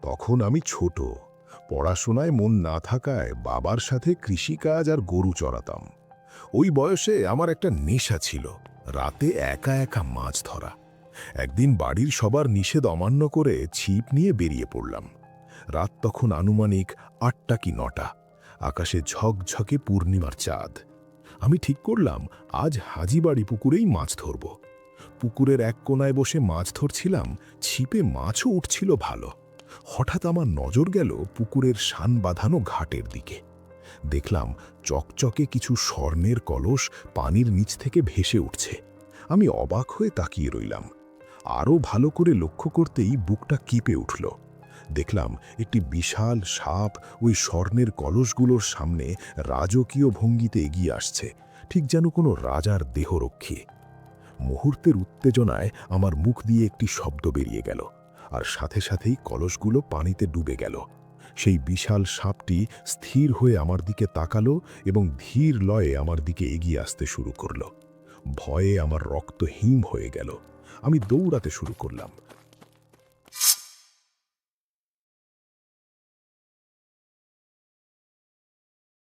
তখন আমি ছোট, পড়াশোনায় মন না থাকায় বাবার সাথে কৃষিকাজ আর গরু চড়াতাম। ওই বয়সে আমার একটা নেশা ছিল, রাতে একা একা মাছ ধরা। একদিন বাড়ির সবার নিষেধ অমান্য করে ছিপ নিয়ে বেরিয়ে পড়লাম। রাত তখন আনুমানিক ৮টা কি ৯টা। আকাশে ঝকঝকে পূর্ণিমার চাঁদ। আমি ঠিক করলাম আজ হাজিবাড়ি পুকুরেই মাছ ধরব। পুকুরের এক কোনায় বসে মাছ ধরছিলাম, ছিপে মাছও উঠছিল ভালো। হঠাৎ আমার নজর গেল পুকুরের শান বাঁধানো ঘাটের দিকে। দেখলাম চকচকে কিছু স্বর্ণের কলস পানির নিচ থেকে ভেসে উঠছে। আমি অবাক হয়ে তাকিয়ে রইলাম। আরও ভালো করে লক্ষ্য করতেই বুকটা কেঁপে উঠল। দেখলাম একটি বিশাল সাপ ওই স্বর্ণের কলসগুলোর সামনে রাজকীয় ভঙ্গিতে এগিয়ে আসছে, ঠিক যেন কোনো রাজার দেহরক্ষী। মুহূর্তের উত্তেজনায় আমার মুখ দিয়ে একটি শব্দ বেরিয়ে গেল, আর সাথে সাথেই কলসগুলো পানিতে ডুবে গেল। সেই বিশাল সাপটি স্থির হয়ে আমার দিকে তাকালো এবং ধীর লয়ে আমার দিকে এগিয়ে আসতে শুরু করলো। ভয়ে আমার রক্ত হিম হয়ে গেল। আমি দৌড়াতে শুরু করলাম,